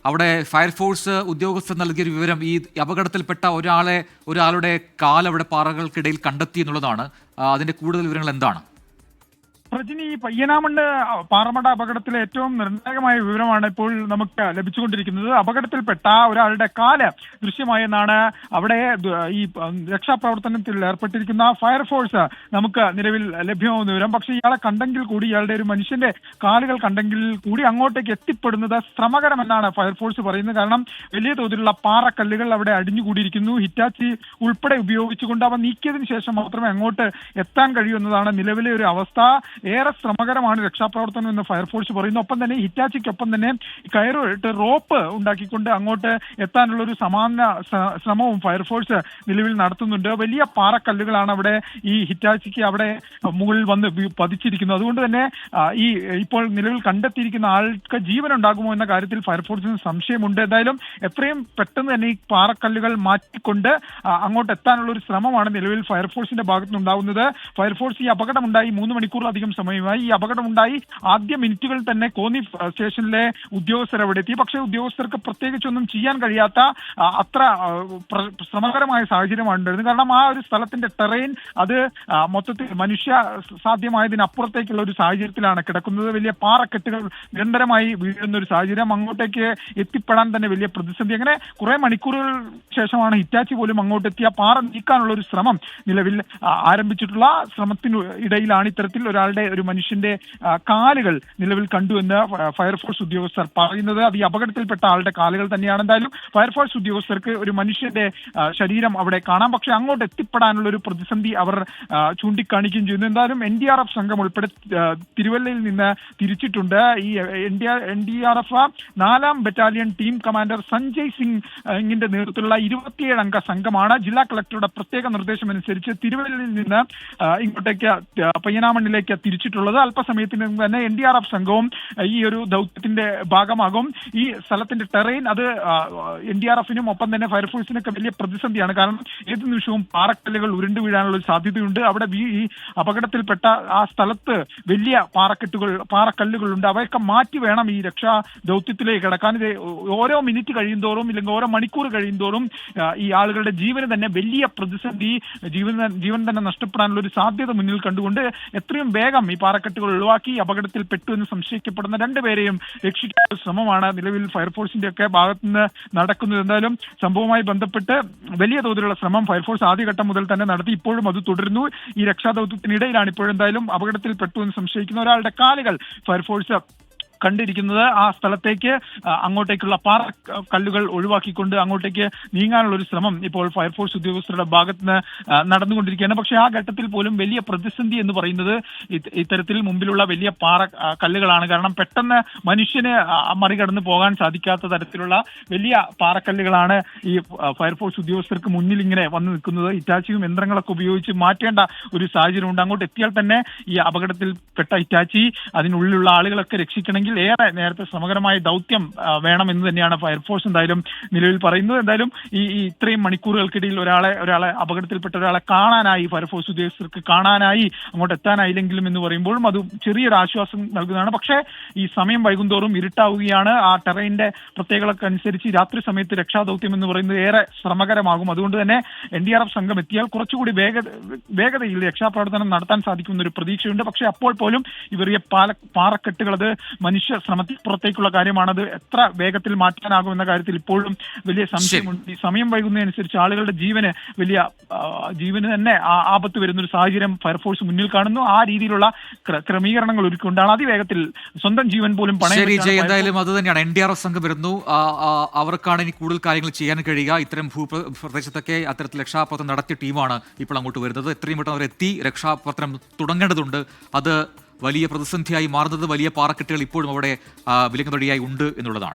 അവിടെ ഫയർഫോഴ്സ് ഉദ്യോഗസ്ഥർ നൽകിയൊരു വിവരം ഈ അപകടത്തിൽപ്പെട്ട ഒരാളുടെ കാൽ അവിടെ പാറകൾക്കിടയിൽ കണ്ടെത്തി എന്നുള്ളതാണ്. അതിന്റെ കൂടുതൽ വിവരങ്ങൾ എന്താണ്? പ്രജിനി, പയ്യനാമണ്ണ് പാറമട അപകടത്തിലെ ഏറ്റവും നിർണായകമായ വിവരമാണ് ഇപ്പോൾ നമുക്ക് ലഭിച്ചുകൊണ്ടിരിക്കുന്നത്. അപകടത്തിൽപ്പെട്ട ഒരാളുടെ കാല് ദൃശ്യമായെന്നാണ് അവിടെ ഈ രക്ഷാപ്രവർത്തനത്തിൽ ഏർപ്പെട്ടിരിക്കുന്ന ഫയർഫോഴ്സ് നമുക്ക് നിലവിൽ ലഭ്യമാകുന്ന വിവരം. പക്ഷേ ഇയാളെ കണ്ടെങ്കിൽ കൂടി, ഇയാളുടെ ഒരു മനുഷ്യന്റെ കാലുകൾ കണ്ടെങ്കിൽ കൂടി അങ്ങോട്ടേക്ക് എത്തിപ്പെടുന്നത് ശ്രമകരമെന്നാണ് ഫയർഫോഴ്സ് പറയുന്നത്. കാരണം വലിയ തോതിലുള്ള പാറക്കല്ലുകൾ അവിടെ അടിഞ്ഞുകൂടിയിരിക്കുന്നു. ഹിറ്റാച്ചി ഉൾപ്പെടെ ഉപയോഗിച്ചുകൊണ്ട് അവ നീക്കിയതിനു ശേഷം മാത്രമേ അങ്ങോട്ട് എത്താൻ കഴിയൂ എന്നതാണ് നിലവിലെ ഒരു അവസ്ഥ. ഏറെ ശ്രമകരമാണ് രക്ഷാപ്രവർത്തനം എന്ന് ഫയർഫോഴ്സ് പറയുന്നു. ഒപ്പം തന്നെ ഹിറ്റാച്ചിക്കൊപ്പം തന്നെ കയറിട്ട് റോപ്പ് ഉണ്ടാക്കിക്കൊണ്ട് അങ്ങോട്ട് എത്താനുള്ള ഒരു സമാന ശ്രമവും ഫയർഫോഴ്സ് നിലവിൽ നടത്തുന്നുണ്ട്. വലിയ പാറക്കല്ലുകളാണ് അവിടെ ഈ ഹിറ്റാച്ചിക്ക് അവിടെ മുകളിൽ വന്ന് പതിച്ചിരിക്കുന്നത്. അതുകൊണ്ട് തന്നെ ഈ ഇപ്പോൾ നിലവിൽ കണ്ടെത്തിയിരിക്കുന്ന ആൾക്ക് ജീവനുണ്ടാകുമോ എന്ന കാര്യത്തിൽ ഫയർഫോഴ്സിന് സംശയമുണ്ട്. എന്തായാലും എത്രയും പെട്ടെന്ന് തന്നെ ഈ പാറക്കല്ലുകൾ മാറ്റിക്കൊണ്ട് അങ്ങോട്ട് എത്താനുള്ള ഒരു ശ്രമമാണ് നിലവിൽ ഫയർഫോഴ്സിന്റെ ഭാഗത്തുനിന്നുണ്ടാകുന്നത്. ഫയർഫോഴ്സ് ഈ അപകടമുണ്ടായി 3 മണിക്കൂറിലധികം സമയമായി. ഈ അപകടമുണ്ടായി ആദ്യ മിനിറ്റുകളിൽ തന്നെ കോന്നി സ്റ്റേഷനിലെ ഉദ്യോഗസ്ഥർ അവിടെ എത്തി. പക്ഷേ ഉദ്യോഗസ്ഥർക്ക് പ്രത്യേകിച്ചൊന്നും ചെയ്യാൻ കഴിയാത്ത അത്ര ശ്രമകരമായ സാഹചര്യമാണ് ഉണ്ടായിരുന്നത്. കാരണം ആ ഒരു സ്ഥലത്തിന്റെ ടെറൈൻ അത് മൊത്തത്തിൽ മനുഷ്യ സാധ്യമായതിനപ്പുറത്തേക്കുള്ള ഒരു സാഹചര്യത്തിലാണ് കിടക്കുന്നത്. വലിയ പാറക്കെട്ടുകൾ നിരന്തരമായി വീഴുന്ന ഒരു സാഹചര്യം, അങ്ങോട്ടേക്ക് എത്തിപ്പെടാൻ തന്നെ വലിയ പ്രതിസന്ധി. അങ്ങനെ കുറെ മണിക്കൂറുകൾ ശേഷമാണ് ഹിറ്റാച്ചി പോലും അങ്ങോട്ടെത്തിയ പാറ നീക്കാനുള്ള ഒരു ശ്രമം നിലവിൽ ആരംഭിച്ചിട്ടുള്ള ശ്രമത്തിനു ഇടയിലാണ് ഇത്തരത്തിൽ ഒരു മനുഷ്യന്റെ കാലുകൾ നിലവിൽ കണ്ടുവെന്ന് ഫയർഫോഴ്സ് ഉദ്യോഗസ്ഥർ പറയുന്നത്. അത് ഈ അപകടത്തിൽപ്പെട്ട ആളുടെ കാലുകൾ തന്നെയാണ്. എന്തായാലും ഫയർഫോഴ്സ് ഉദ്യോഗസ്ഥർക്ക് ഒരു മനുഷ്യന്റെ ശരീരം അവിടെ കാണാം. പക്ഷെ അങ്ങോട്ട് എത്തിപ്പെടാനുള്ള ഒരു പ്രതിസന്ധി അവർ ചൂണ്ടിക്കാണിക്കുകയും ചെയ്യുന്നു. എന്തായാലും NDRF സംഘം ഉൾപ്പെടെ തിരുവല്ലയിൽ നിന്ന് തിരിച്ചിട്ടുണ്ട്. ഈ NDRF 4ാം battalion team commander Sanjay സിംഗിന്റെ നേതൃത്വത്തിലുള്ള 27 അംഗ സംഘമാണ് ജില്ലാ കളക്ടറുടെ പ്രത്യേക നിർദ്ദേശം അനുസരിച്ച് തിരുവല്ലയിൽ നിന്ന് ഇങ്ങോട്ടേക്ക് പയ്യനാമണ്ണിലേക്ക് തിരിച്ചിട്ടുള്ളത്. അല്പസമയത്തിന് തന്നെ NDRF സംഘവും ഈ ഒരു ദൗത്യത്തിന്റെ ഭാഗമാകും. ഈ സ്ഥലത്തിന്റെ ടെറൈൻ അത് NDRFിനും ഒപ്പം തന്നെ ഫയർഫോഴ്സിനൊക്കെ വലിയ പ്രതിസന്ധിയാണ്. കാരണം ഏത് നിമിഷവും പാറക്കല്ലുകൾ ഉരുണ്ടു വീഴാനുള്ള ഒരു സാധ്യതയുണ്ട്. അവിടെ ഈ അപകടത്തിൽപ്പെട്ട ആ സ്ഥലത്ത് വലിയ പാറക്കല്ലുകളുണ്ട്. അവയൊക്കെ മാറ്റി വേണം ഈ രക്ഷാ ദൗത്യത്തിലേക്ക് കടക്കാൻ. ഇത് ഓരോ മിനിറ്റ് കഴിയുന്തോറും ഇല്ലെങ്കിൽ ഓരോ മണിക്കൂർ കഴിയുന്തോറും ഈ ആളുകളുടെ ജീവന് തന്നെ വലിയ പ്രതിസന്ധി, ജീവൻ തന്നെ നഷ്ടപ്പെടാനുള്ള ഒരു സാധ്യത മുന്നിൽ കണ്ടുകൊണ്ട് എത്രയും വേഗം ഈ പാറക്കെട്ടുകൾ ഒഴിവാക്കി അപകടത്തിൽ പെട്ടു എന്ന് സംശയിക്കപ്പെടുന്ന 2 പേരെയും രക്ഷിക്കാനുള്ള ശ്രമമാണ് നിലവിൽ ഫയർഫോഴ്സിന്റെ ഒക്കെ ഭാഗത്തുനിന്ന് നടക്കുന്നത്. എന്തായാലും സംഭവവുമായി ബന്ധപ്പെട്ട് വലിയ തോതിലുള്ള ശ്രമം ഫയർഫോഴ്സ് ആദ്യഘട്ടം മുതൽ തന്നെ നടത്തി. ഇപ്പോഴും അത് തുടരുന്നു. ഈ രക്ഷാദൗത്യത്തിനിടയിലാണ് ഇപ്പോഴെന്തായാലും അപകടത്തിൽ പെട്ടു എന്ന് സംശയിക്കുന്ന ഒരാളുടെ കാലുകൾ ഫയർഫോഴ്സ് കണ്ടിരിക്കുന്നത്. ആ സ്ഥലത്തേക്ക് അങ്ങോട്ടേക്കുള്ള പാറക്കല്ലുകൾ ഒഴിവാക്കിക്കൊണ്ട് അങ്ങോട്ടേക്ക് നീങ്ങാനുള്ള ഒരു ശ്രമം ഇപ്പോൾ ഫയർഫോഴ്സ് ഉദ്യോഗസ്ഥരുടെ ഭാഗത്തുനിന്ന് നടന്നുകൊണ്ടിരിക്കുകയാണ്. പക്ഷേ ആ ഘട്ടത്തിൽ പോലും വലിയ പ്രതിസന്ധി എന്ന് പറയുന്നത് ഇത്തരത്തിൽ മുമ്പിലുള്ള വലിയ കല്ലുകളാണ്. കാരണം പെട്ടെന്ന് മനുഷ്യന് മറികടന്ന് പോകാൻ സാധിക്കാത്ത തരത്തിലുള്ള വലിയ പാറക്കല്ലുകളാണ് ഈ ഫയർഫോഴ്സ് ഉദ്യോഗസ്ഥർക്ക് മുന്നിൽ ഇങ്ങനെ വന്നു നിൽക്കുന്നത്. ഹിറ്റാച്ചിയും യന്ത്രങ്ങളൊക്കെ ഉപയോഗിച്ച് മാറ്റേണ്ട ഒരു സാഹചര്യമുണ്ട്. അങ്ങോട്ട് എത്തിയാൽ തന്നെ ഈ അപകടത്തിൽപ്പെട്ട ഹിറ്റാച്ചി അതിനുള്ളിലുള്ള ആളുകളൊക്കെ രക്ഷിക്കണമെങ്കിൽ ഏറെ നേരത്തെ ശ്രമകരമായ ദൗത്യം വേണമെന്ന് തന്നെയാണ് ഫയർഫോഴ്സ് എന്തായാലും നിലവിൽ പറയുന്നത്. എന്തായാലും ഈ ഇത്രയും മണിക്കൂറുകൾക്കിടയിൽ ഒരാളെ അപകടത്തിൽപ്പെട്ട ഒരാളെ കാണാനായി ഫയർഫോഴ്സ് ഉദ്യോഗസ്ഥർക്ക് കാണാനായി അങ്ങോട്ട് എത്താനായില്ലെങ്കിലും എന്ന് പറയുമ്പോഴും അത് ചെറിയൊരു ആശ്വാസം നൽകുന്നതാണ്. പക്ഷേ ഈ സമയം വൈകുന്തോറും ഇരുട്ടാവുകയാണ്. ആ ടെറൈന്റെ പ്രത്യേകതകൾക്ക് അനുസരിച്ച് രാത്രി സമയത്ത് രക്ഷാദൗത്യം എന്ന് പറയുന്നത് ഏറെ ശ്രമകരമാകും. അതുകൊണ്ട് തന്നെ NDRF സംഘം എത്തിയാൽ കുറച്ചുകൂടി വേഗതയിൽ രക്ഷാപ്രവർത്തനം നടത്താൻ സാധിക്കുന്ന ഒരു പ്രതീക്ഷയുണ്ട്. പക്ഷേ അപ്പോൾ പോലും ഇവർ പാറക്കെട്ടുകൾ അത് മനുഷ്യ ശ്രമത്തിൽ പുറത്തേക്കുള്ള കാര്യമാണത് എത്ര വേഗത്തിൽ മാറ്റാനാകുമെന്ന കാര്യത്തിൽ ഇപ്പോഴും വലിയ സംശയമുണ്ട്. ഈ സമയം വൈകുന്നതനുസരിച്ച് ആളുകളുടെ ജീവന് തന്നെ ആപത്ത് വരുന്ന ഒരു സാഹചര്യം ഫയർഫോഴ്സ് മുന്നിൽ കാണുന്നു. ആ രീതിയിലുള്ള ക്രമീകരണങ്ങൾ ഒരുക്കൊണ്ടാണ് അതിവേഗത്തിൽ സ്വന്തം ജീവൻ പോലും എന്തായാലും അത് തന്നെയാണ്. NDRF സംഘം വരുന്നു. അവർക്കാണ് ഇനി കൂടുതൽ കാര്യങ്ങൾ ചെയ്യാൻ കഴിയുക. ഇത്തരം ഭൂപ്രദേശത്തൊക്കെ അത്തരത്തിൽ രക്ഷാപ്രവർത്തനം നടത്തിയ ടീമാണ് ഇപ്പോൾ അങ്ങോട്ട് വരുന്നത്. എത്രയും പെട്ടെന്ന് അവരെത്തി രക്ഷാപ്രവർത്തനം തുടങ്ങേണ്ടതുണ്ട്. അത് വലിയ പ്രതിസന്ധിയായി മാറുന്നത് വലിയ പാറക്കെട്ടുകൾ ഇപ്പോഴും അവിടെ വിലങ്ങുതടിയായി ഉണ്ട് എന്നുള്ളതാണ്.